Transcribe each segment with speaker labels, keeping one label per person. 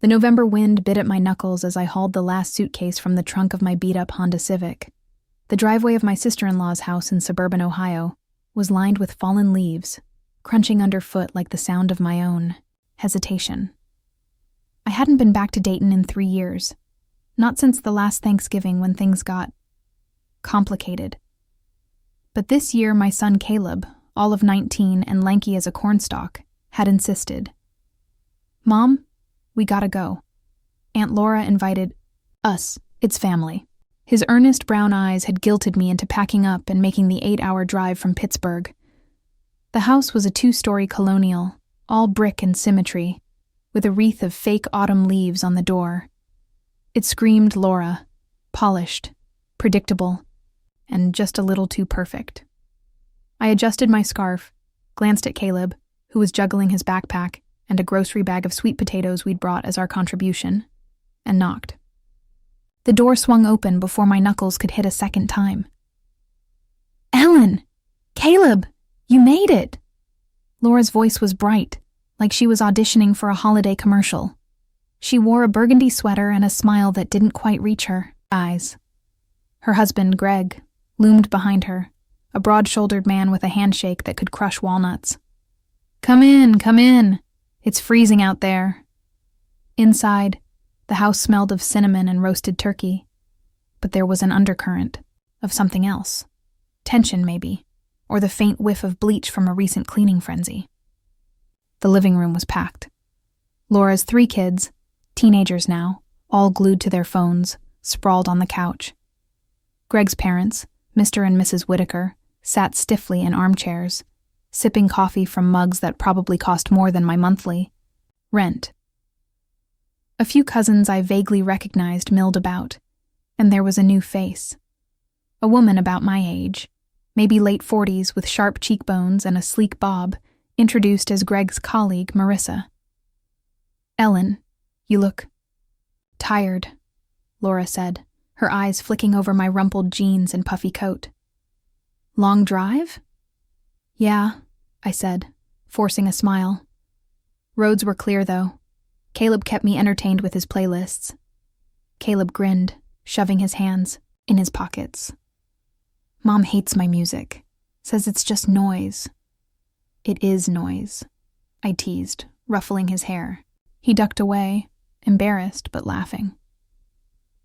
Speaker 1: The November wind bit at my knuckles as I hauled the last suitcase from the trunk of my beat-up Honda Civic. The driveway of my sister-in-law's house in suburban Ohio was lined with fallen leaves, crunching underfoot like the sound of my own hesitation. I hadn't been back to Dayton in 3 years, not since the last Thanksgiving when things got complicated. But this year my son Caleb, all of 19 and lanky as a cornstalk, had insisted. "Mom, we gotta go." Aunt Laura invited us, its family. His earnest brown eyes had guilted me into packing up and making the 8-hour drive from Pittsburgh. The house was a 2-story colonial, all brick and symmetry, with a wreath of fake autumn leaves on the door. It screamed Laura, polished, predictable, and just a little too perfect. I adjusted my scarf, glanced at Caleb, who was juggling his backpack and a grocery bag of sweet potatoes we'd brought as our contribution, and knocked. The door swung open before my knuckles could hit a second time. "Ellen! Caleb! You made it!" Laura's voice was bright, like she was auditioning for a holiday commercial. She wore a burgundy sweater and a smile that didn't quite reach her eyes. Her husband, Greg, loomed behind her, a broad-shouldered man with a handshake that could crush walnuts. Come in. It's freezing out there." Inside, the house smelled of cinnamon and roasted turkey, but there was an undercurrent of something else. Tension, maybe, or the faint whiff of bleach from a recent cleaning frenzy. The living room was packed. Laura's 3 kids, teenagers now, all glued to their phones, sprawled on the couch. Greg's parents, Mr. and Mrs. Whitaker, sat stiffly in armchairs, sipping coffee from mugs that probably cost more than my monthly rent. A few cousins I vaguely recognized milled about, and there was a new face. A woman about my age, maybe late 40s with sharp cheekbones and a sleek bob, introduced as Greg's colleague, Marissa. "Ellen, you look tired," Laura said, her eyes flicking over my rumpled jeans and puffy coat. "Long drive?" "Yeah," I said, forcing a smile. Roads were clear, though. Caleb kept me entertained with his playlists. Caleb grinned, shoving his hands in his pockets. "Mom hates my music, says it's just noise." "It is noise," I teased, ruffling his hair. He ducked away, embarrassed but laughing.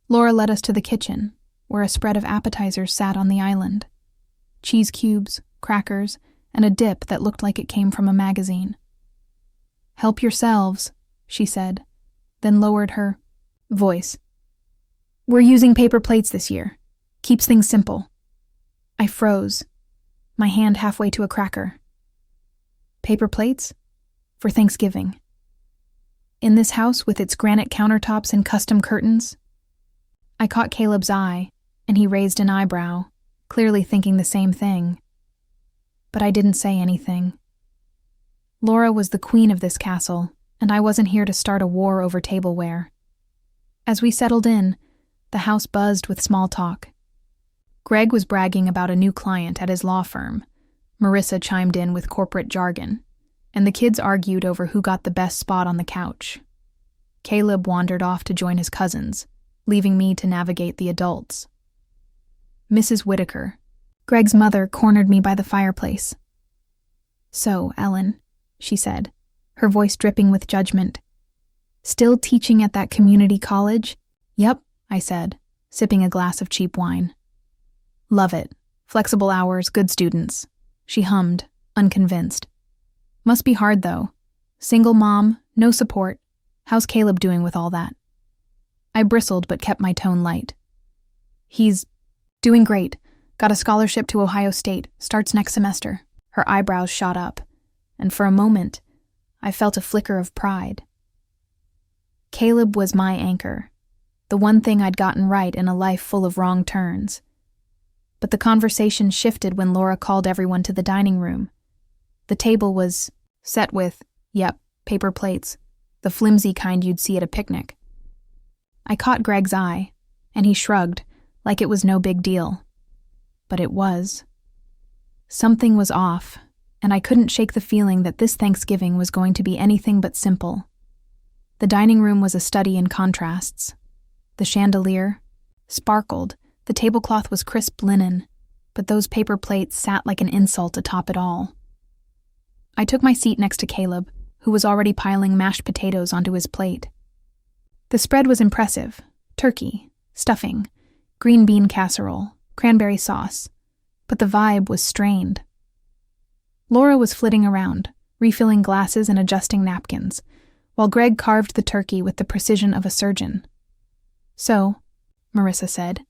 Speaker 1: Laura led us to the kitchen, where a spread of appetizers sat on the island. Cheese cubes, crackers, and a dip that looked like it came from a magazine. "Help yourselves," she said, then lowered her voice. "We're using paper plates this year. Keeps things simple." I froze, my hand halfway to a cracker. "Paper plates? For Thanksgiving. In this house with its granite countertops and custom curtains?" I caught Caleb's eye, and he raised an eyebrow, clearly thinking the same thing. But I didn't say anything. Laura was the queen of this castle, and I wasn't here to start a war over tableware. As we settled in, the house buzzed with small talk. Greg was bragging about a new client at his law firm. Marissa chimed in with corporate jargon, and the kids argued over who got the best spot on the couch. Caleb wandered off to join his cousins, leaving me to navigate the adults. Mrs. Whitaker, Greg's mother, cornered me by the fireplace. "So, Ellen," she said, her voice dripping with judgment. "Still teaching at that community college?" "Yep," I said, sipping a glass of cheap wine. "Love it. Flexible hours, good students," she hummed, unconvinced. "Must be hard, though. Single mom, no support. How's Caleb doing with all that?" I bristled but kept my tone light. "He's doing great. Got a scholarship to Ohio State. Starts next semester." Her eyebrows shot up, and for a moment, I felt a flicker of pride. Caleb was my anchor, the one thing I'd gotten right in a life full of wrong turns. But the conversation shifted when Laura called everyone to the dining room. The table was set with, paper plates, the flimsy kind you'd see at a picnic. I caught Greg's eye, and he shrugged, like it was no big deal. But it was. Something was off, and I couldn't shake the feeling that this Thanksgiving was going to be anything but simple. The dining room was a study in contrasts. The chandelier sparkled, the tablecloth was crisp linen, but those paper plates sat like an insult atop it all. I took my seat next to Caleb, who was already piling mashed potatoes onto his plate. The spread was impressive: turkey, stuffing, green bean casserole, cranberry sauce, but the vibe was strained. Laura was flitting around, refilling glasses and adjusting napkins, while Greg carved the turkey with the precision of a surgeon. "So," Marissa said,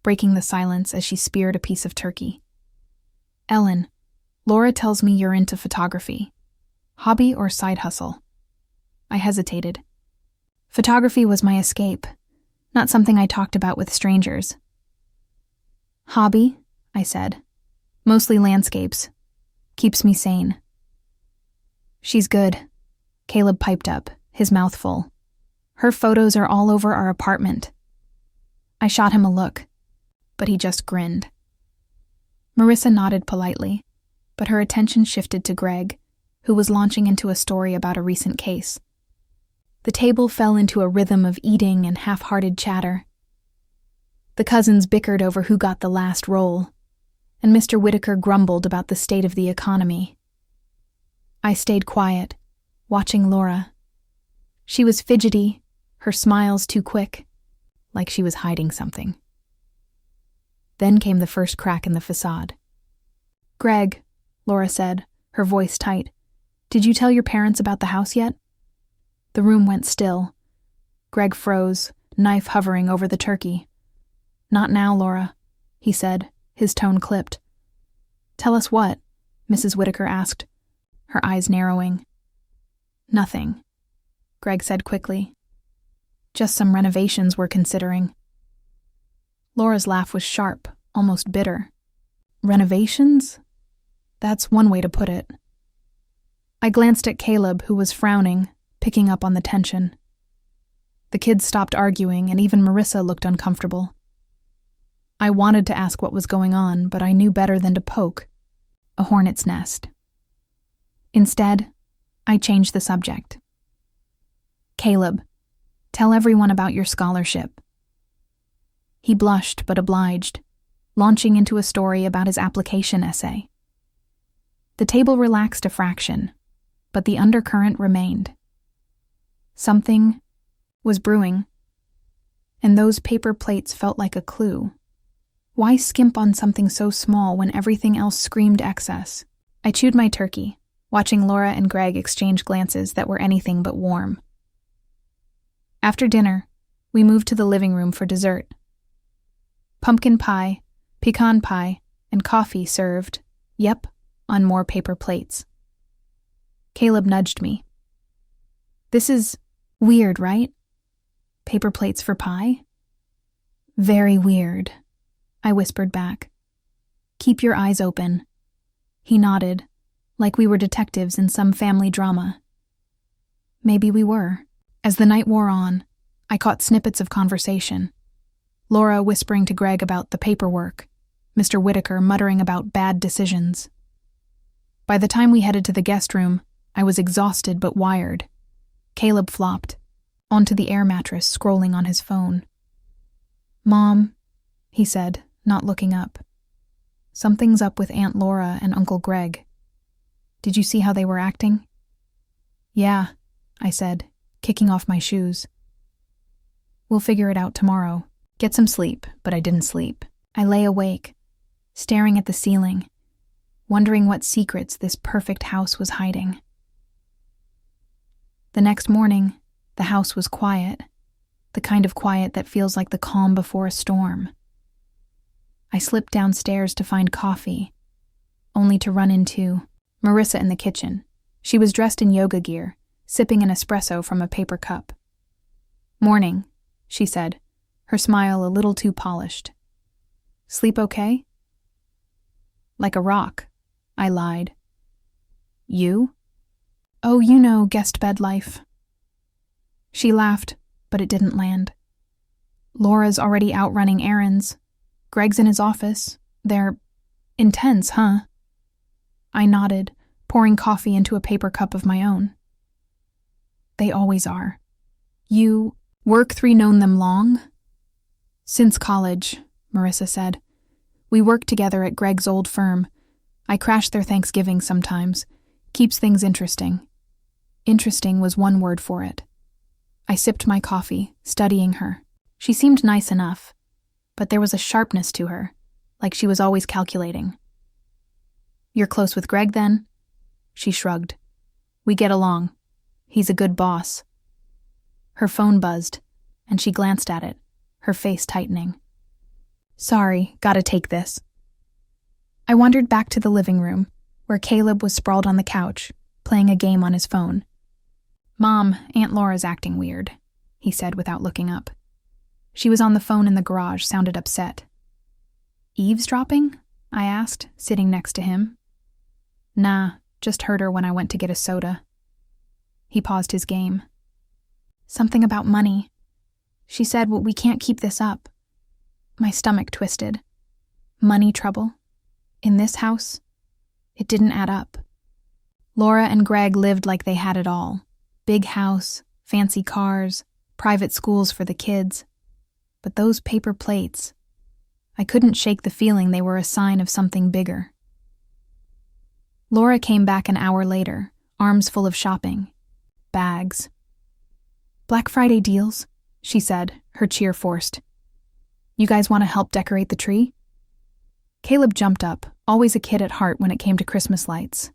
Speaker 1: breaking the silence as she speared a piece of turkey. "Ellen, Laura tells me you're into photography. Hobby or side hustle?" I hesitated. Photography was my escape, not something I talked about with strangers. "Hobby," I said. "Mostly landscapes. Keeps me sane." "She's good," Caleb piped up, his mouth full. "Her photos are all over our apartment." I shot him a look, but he just grinned. Marissa nodded politely, but her attention shifted to Greg, who was launching into a story about a recent case. The table fell into a rhythm of eating and half-hearted chatter. The cousins bickered over who got the last roll, and Mr. Whitaker grumbled about the state of the economy. I stayed quiet, watching Laura. She was fidgety, her smiles too quick, like she was hiding something. Then came the first crack in the facade. "Greg," Laura said, her voice tight, "did you tell your parents about the house yet?" The room went still. Greg froze, knife hovering over the turkey. "Not now, Laura," he said, his tone clipped. "Tell us what?" Mrs. Whitaker asked, her eyes narrowing. "Nothing," Greg said quickly. "Just some renovations we're considering." Laura's laugh was sharp, almost bitter. "Renovations? That's one way to put it." I glanced at Caleb, who was frowning, picking up on the tension. The kids stopped arguing, and even Marissa looked uncomfortable. I wanted to ask what was going on, but I knew better than to poke. A hornet's nest. Instead, I changed the subject. "Caleb, tell everyone about your scholarship." He blushed but obliged, launching into a story about his application essay. The table relaxed a fraction, but the undercurrent remained. Something was brewing, and those paper plates felt like a clue. Why skimp on something so small when everything else screamed excess? I chewed my turkey, watching Laura and Greg exchange glances that were anything but warm. After dinner, we moved to the living room for dessert. Pumpkin pie, pecan pie, and coffee served, on more paper plates. Caleb nudged me. "This is weird, right? Paper plates for pie?" "Very weird," I whispered back. "Keep your eyes open." He nodded, like we were detectives in some family drama. Maybe we were. As the night wore on, I caught snippets of conversation. Laura whispering to Greg about the paperwork, Mr. Whitaker muttering about bad decisions. By the time we headed to the guest room, I was exhausted but wired. Caleb flopped onto the air mattress, scrolling on his phone. "Mom," he said, not looking up. "Something's up with Aunt Laura and Uncle Greg. Did you see how they were acting?" "Yeah," I said, kicking off my shoes. "We'll figure it out tomorrow. Get some sleep," but I didn't sleep. I lay awake, staring at the ceiling, wondering what secrets this perfect house was hiding. The next morning, the house was quiet, the kind of quiet that feels like the calm before a storm. I slipped downstairs to find coffee, only to run into Marissa in the kitchen. She was dressed in yoga gear, sipping an espresso from a paper cup. "Morning," she said, her smile a little too polished. "Sleep okay?" "Like a rock," I lied. "You?" "Oh, you know, guest bed life." She laughed, but it didn't land. "Laura's already out running errands. Greg's in his office. They're intense, huh?" I nodded, pouring coffee into a paper cup of my own. "They always are," You work 3 known them long? Since college, Marissa said. We work together at Greg's old firm. I crash their Thanksgiving sometimes. Keeps things interesting. Interesting was one word for it. I sipped my coffee, studying her. She seemed nice enough, but there was a sharpness to her, like she was always calculating. You're close with Greg, then? She shrugged. We get along. He's a good boss. Her phone buzzed, and she glanced at it, her face tightening. Sorry, gotta take this. I wandered back to the living room, where Caleb was sprawled on the couch, playing a game on his phone. Mom, Aunt Laura's acting weird, he said without looking up. She was on the phone in the garage, sounded upset. Eavesdropping? I asked, sitting next to him. Nah, just heard her when I went to get a soda. He paused his game. Something about money. She said, well, we can't keep this up. My stomach twisted. Money trouble? In this house? It didn't add up. Laura and Greg lived like they had it all. Big house, fancy cars, private schools for the kids. But those paper plates, I couldn't shake the feeling they were a sign of something bigger. Laura came back an hour later, arms full of shopping. Bags. Black Friday deals, she said, her cheer forced. You guys want to help decorate the tree? Caleb jumped up, always a kid at heart when it came to Christmas lights.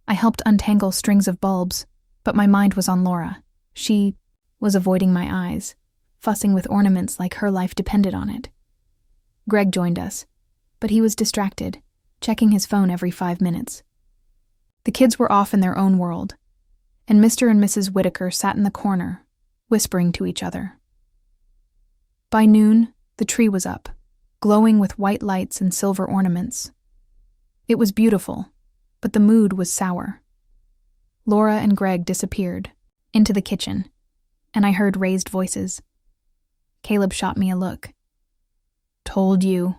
Speaker 1: I helped untangle strings of bulbs, but my mind was on Laura. She was avoiding my eyes, fussing with ornaments like her life depended on it. Greg joined us, but he was distracted, checking his phone every 5 minutes. The kids were off in their own world, and Mr. and Mrs. Whitaker sat in the corner, whispering to each other. By noon, the tree was up, glowing with white lights and silver ornaments. It was beautiful, but the mood was sour. Laura and Greg disappeared, into the kitchen, and I heard raised voices. Caleb shot me a look. Told you,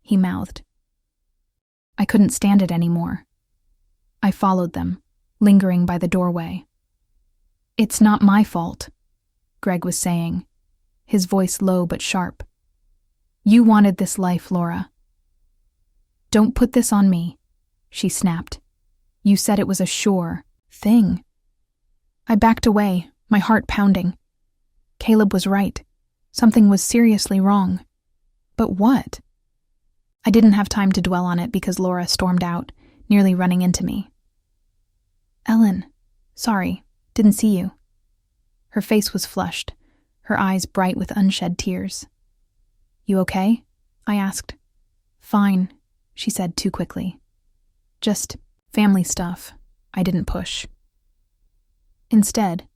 Speaker 1: he mouthed. I couldn't stand it anymore. I followed them, lingering by the doorway. It's not my fault, Greg was saying, his voice low but sharp. You wanted this life, Laura. Don't put this on me, she snapped. You said it was a sure thing. I backed away, my heart pounding. Caleb was right. Something was seriously wrong. But what? I didn't have time to dwell on it because Laura stormed out, nearly running into me. Ellen, sorry, didn't see you. Her face was flushed, her eyes bright with unshed tears. You okay? I asked. Fine, she said too quickly. Just family stuff. I didn't push. Instead,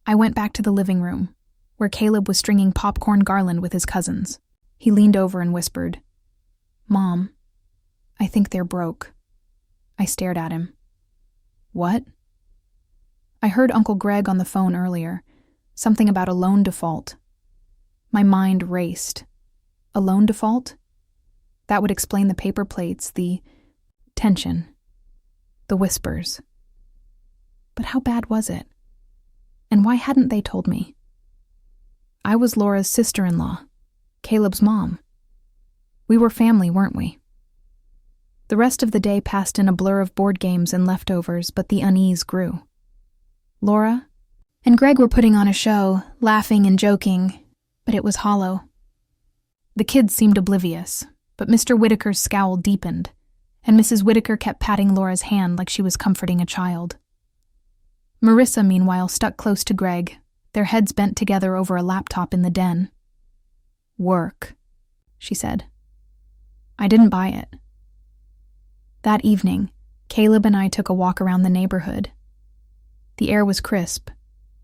Speaker 1: I went back to the living room, where Caleb was stringing popcorn garland with his cousins. He leaned over and whispered, Mom, I think they're broke. I stared at him. What? I heard Uncle Greg on the phone earlier, something about a loan default. My mind raced. A loan default? That would explain the paper plates, the tension, the whispers. But how bad was it? And why hadn't they told me? I was Laura's sister-in-law, Caleb's mom. We were family, weren't we? The rest of the day passed in a blur of board games and leftovers, but the unease grew. Laura and Greg were putting on a show, laughing and joking, but it was hollow. The kids seemed oblivious, but Mr. Whitaker's scowl deepened, and Mrs. Whitaker kept patting Laura's hand like she was comforting a child. Marissa, meanwhile, stuck close to Greg, their heads bent together over a laptop in the den. Work, she said. I didn't buy it. That evening, Caleb and I took a walk around the neighborhood. The air was crisp,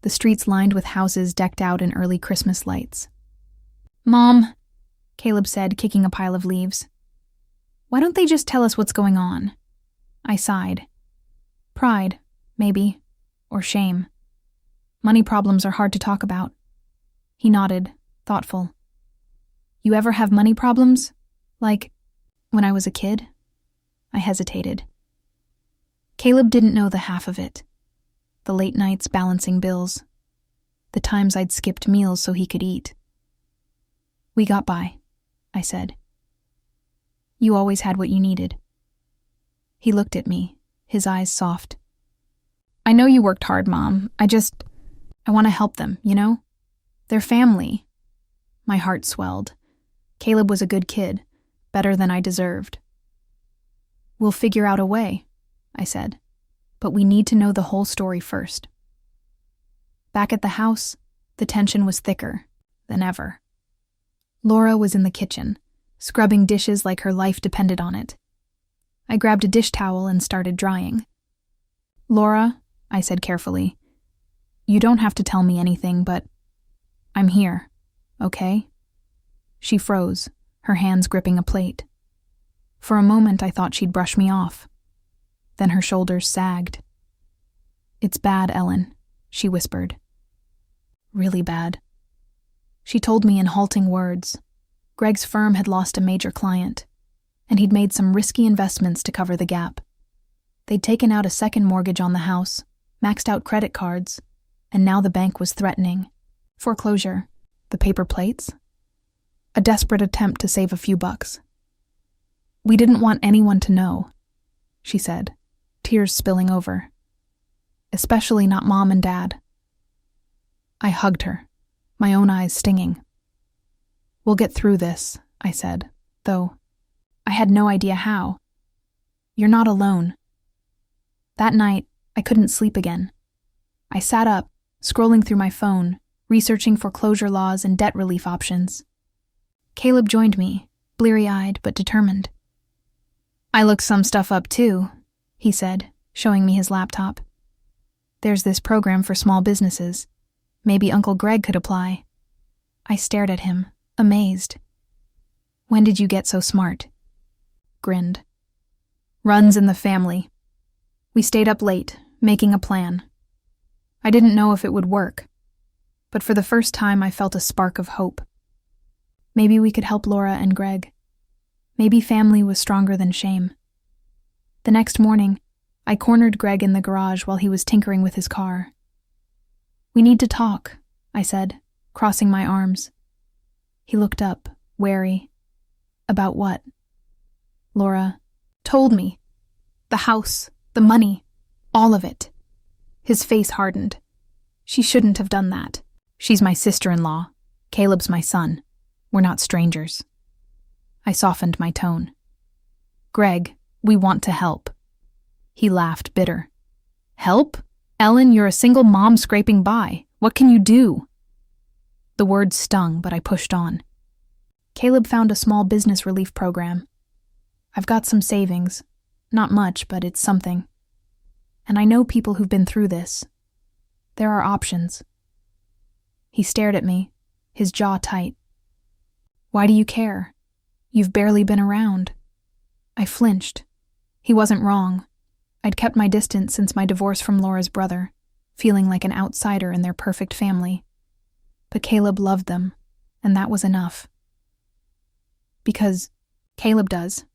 Speaker 1: the streets lined with houses decked out in early Christmas lights. Mom, Caleb said, kicking a pile of leaves. Why don't they just tell us what's going on? I sighed. Pride, maybe, or shame. Money problems are hard to talk about. He nodded, thoughtful. You ever have money problems? Like, when I was a kid? I hesitated. Caleb didn't know the half of it. The late nights balancing bills. the times I'd skipped meals so he could eat. "We got by," I said. "You always had what you needed." He looked at me, his eyes soft. "I know you worked hard, Mom. I want to help them, you know? They're family." My heart swelled. Caleb was a good kid, better than I deserved. "We'll figure out a way," I said, "but we need to know the whole story first." Back at the house, the tension was thicker than ever. Laura was in the kitchen, scrubbing dishes like her life depended on it. I grabbed a dish towel and started drying. "Laura," I said carefully, "you don't have to tell me anything, but I'm here, okay?" She froze, her hands gripping a plate. For a moment, I thought she'd brush me off. Then her shoulders sagged. "It's bad, Ellen," she whispered. "Really bad." She told me in halting words. Greg's firm had lost a major client, and he'd made some risky investments to cover the gap. They'd taken out a second mortgage on the house, maxed out credit cards, and now the bank was threatening foreclosure. The paper plates? A desperate attempt to save a few bucks. "We didn't want anyone to know," she said, tears spilling over. "Especially not Mom and Dad." I hugged her, my own eyes stinging. "We'll get through this," I said, though I had no idea how. "You're not alone." That night, I couldn't sleep again. I sat up, scrolling through my phone, researching foreclosure laws and debt relief options. Caleb joined me, bleary-eyed but determined. "I looked some stuff up too," he said, showing me his laptop. "There's this program for small businesses. Maybe Uncle Greg could apply." I stared at him, amazed. "When did you get so smart?" Grinned. "Runs in the family." We stayed up late, making a plan. I didn't know if it would work, but for the first time I felt a spark of hope. Maybe we could help Laura and Greg. Maybe family was stronger than shame. The next morning, I cornered Greg in the garage while he was tinkering with his car. "We need to talk," I said, crossing my arms. He looked up, wary. "About what?" Laura told me. The house, the money, all of it. His face hardened. "She shouldn't have done that. She's my sister-in-law. Caleb's my son. We're not strangers." I softened my tone. "Greg, we want to help." He laughed, bitter. "Help? Ellen, you're a single mom scraping by. What can you do?" The words stung, but I pushed on. "Caleb found a small business relief program. I've got some savings. Not much, but it's something. And I know people who've been through this. There are options." He stared at me, his jaw tight. "Why do you care? You've barely been around." I flinched. He wasn't wrong. I'd kept my distance since my divorce from Laura's brother, feeling like an outsider in their perfect family. But Caleb loved them, and that was enough. "Because Caleb does,"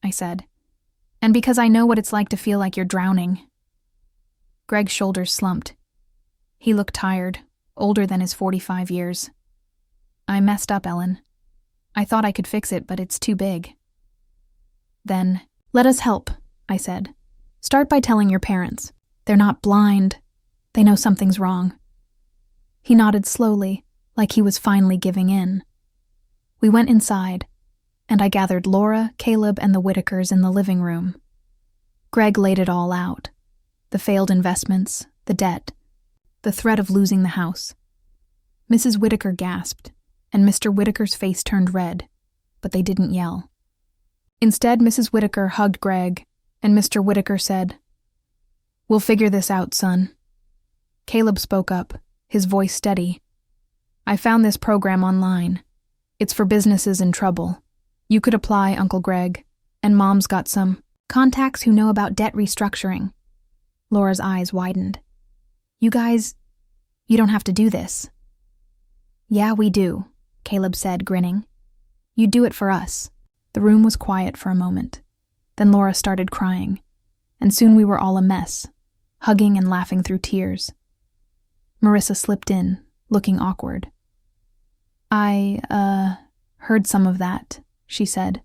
Speaker 1: I said. "And because I know what it's like to feel like you're drowning." Greg's shoulders slumped. He looked tired, older than his 45 years. "I messed up, Ellen. I thought I could fix it, but it's too big." "Then, let us help," I said. "Start by telling your parents. They're not blind. They know something's wrong." He nodded slowly, like he was finally giving in. We went inside, and I gathered Laura, Caleb, and the Whitakers in the living room. Greg laid it all out. The failed investments, the debt, the threat of losing the house. Mrs. Whitaker gasped, and Mr. Whitaker's face turned red, but they didn't yell. Instead, Mrs. Whitaker hugged Greg, and Mr. Whitaker said, "We'll figure this out, son." Caleb spoke up, his voice steady. "I found this program online. It's for businesses in trouble. You could apply, Uncle Greg, and Mom's got some contacts who know about debt restructuring." Laura's eyes widened. You don't have to do this." "Yeah, we do," Caleb said, grinning. "You do it for us." The room was quiet for a moment. Then Laura started crying, and soon we were all a mess, hugging and laughing through tears. Marissa slipped in, looking awkward. I heard some of that, she said.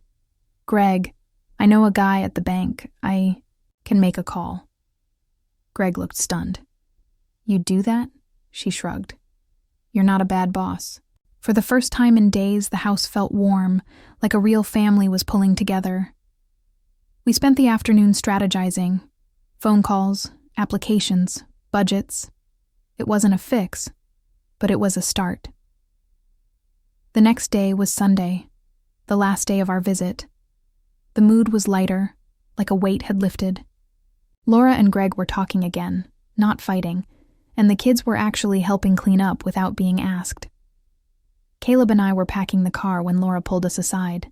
Speaker 1: Greg, I know a guy at the bank. I can make a call. Greg looked stunned. You do that? She shrugged. You're not a bad boss. For the first time in days, the house felt warm, like a real family was pulling together. We spent the afternoon strategizing. Phone calls, applications, budgets. It wasn't a fix, but it was a start. The next day was Sunday, the last day of our visit. The mood was lighter, like a weight had lifted. Laura and Greg were talking again, not fighting, and the kids were actually helping clean up without being asked. Caleb and I were packing the car when Laura pulled us aside.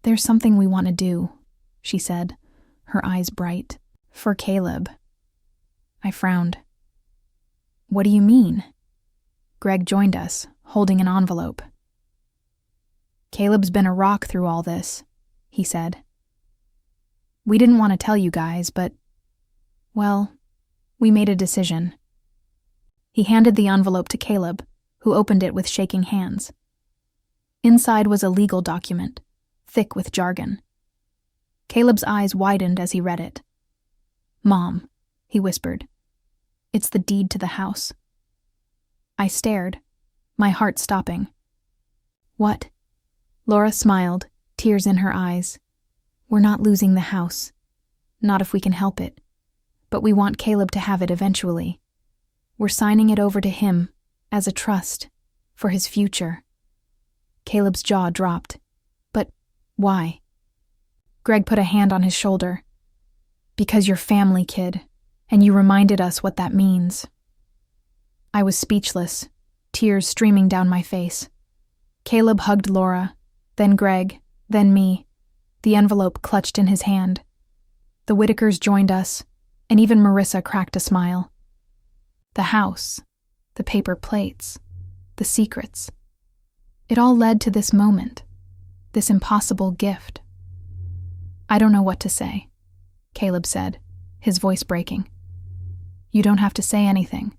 Speaker 1: There's something we want to do, she said, her eyes bright. For Caleb. I frowned. What do you mean? Greg joined us, holding an envelope. Caleb's been a rock through all this, he said. We didn't want to tell you guys, but, well, we made a decision. He handed the envelope to Caleb, who opened it with shaking hands. Inside was a legal document, thick with jargon. Caleb's eyes widened as he read it. Mom, he whispered. It's the deed to the house. I stared, my heart stopping. What? Laura smiled, tears in her eyes. We're not losing the house. Not if we can help it. But we want Caleb to have it eventually. We're signing it over to him, as a trust, for his future. Caleb's jaw dropped. But why? Greg put a hand on his shoulder. Because you're family, kid, and you reminded us what that means. I was speechless, tears streaming down my face. Caleb hugged Laura, then Greg, then me, the envelope clutched in his hand. The Whitakers joined us, and even Marissa cracked a smile. The house, the paper plates, the secrets. It all led to this moment, this impossible gift. I don't know what to say, Caleb said, his voice breaking. You don't have to say anything,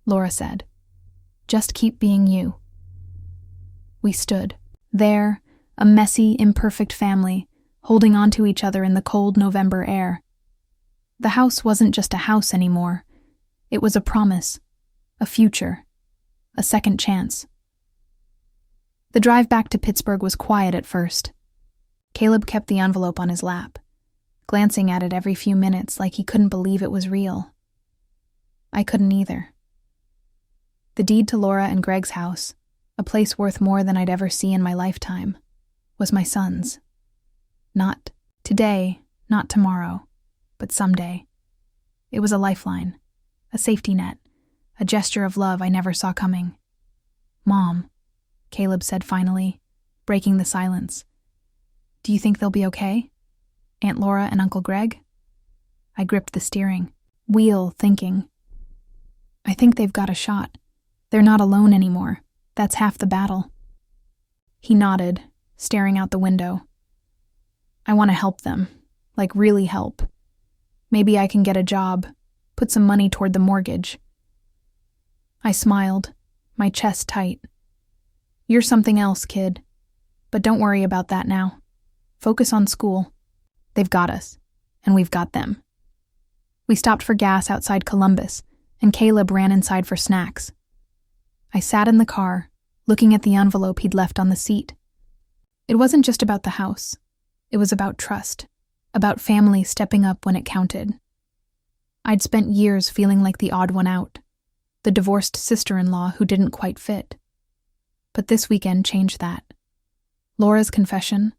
Speaker 1: Laura said. Just keep being you. We stood, there, a messy, imperfect family, holding on to each other in the cold November air. The house wasn't just a house anymore. It was a promise, a future, a second chance. The drive back to Pittsburgh was quiet at first. Caleb kept the envelope on his lap, glancing at it every few minutes like he couldn't believe it was real. I couldn't either. The deed to Laura and Greg's house, a place worth more than I'd ever see in my lifetime, was my son's. Not today, not tomorrow, but someday. It was a lifeline, a safety net, a gesture of love I never saw coming. Mom, Caleb said finally, breaking the silence. Do you think they'll be okay? Aunt Laura and Uncle Greg? I gripped the steering wheel, thinking. I think they've got a shot. They're not alone anymore. That's half the battle. He nodded, staring out the window. I want to help them, like really help. Maybe I can get a job, put some money toward the mortgage. I smiled, my chest tight. You're something else, kid. But don't worry about that now. Focus on school. They've got us, and we've got them. We stopped for gas outside Columbus, and Caleb ran inside for snacks. I sat in the car, looking at the envelope he'd left on the seat. It wasn't just about the house. It was about trust, about family stepping up when it counted. I'd spent years feeling like the odd one out, the divorced sister-in-law who didn't quite fit. But this weekend changed that. Laura's confession,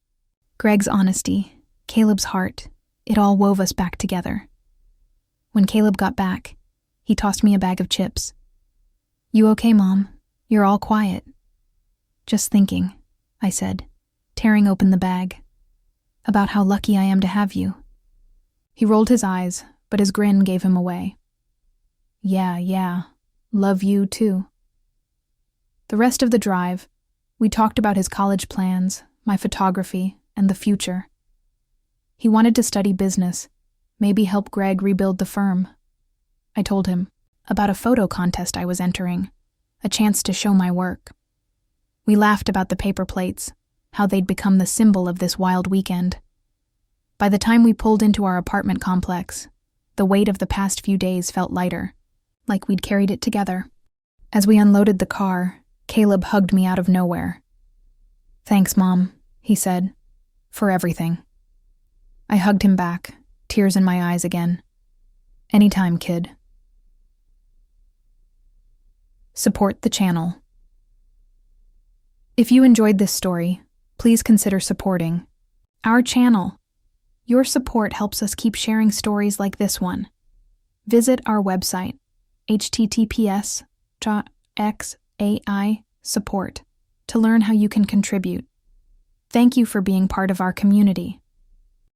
Speaker 1: Greg's honesty, Caleb's heart, it all wove us back together. When Caleb got back, he tossed me a bag of chips. You okay, Mom? You're all quiet. Just thinking, I said, tearing open the bag. About how lucky I am to have you. He rolled his eyes, but his grin gave him away. Yeah, love you too. The rest of the drive, we talked about his college plans, my photography, and the future. He wanted to study business, maybe help Greg rebuild the firm. I told him about a photo contest I was entering, a chance to show my work. We laughed about the paper plates, how they'd become the symbol of this wild weekend. By the time we pulled into our apartment complex, the weight of the past few days felt lighter, like we'd carried it together. As we unloaded the car, Caleb hugged me out of nowhere. "Thanks, Mom," he said, "for everything." I hugged him back, tears in my eyes again. "Anytime, kid." Support the channel. If you enjoyed this story, please consider supporting our channel. Your support helps us keep sharing stories like this one. Visit our website, https://xai support, to learn how you can contribute. Thank you for being part of our community.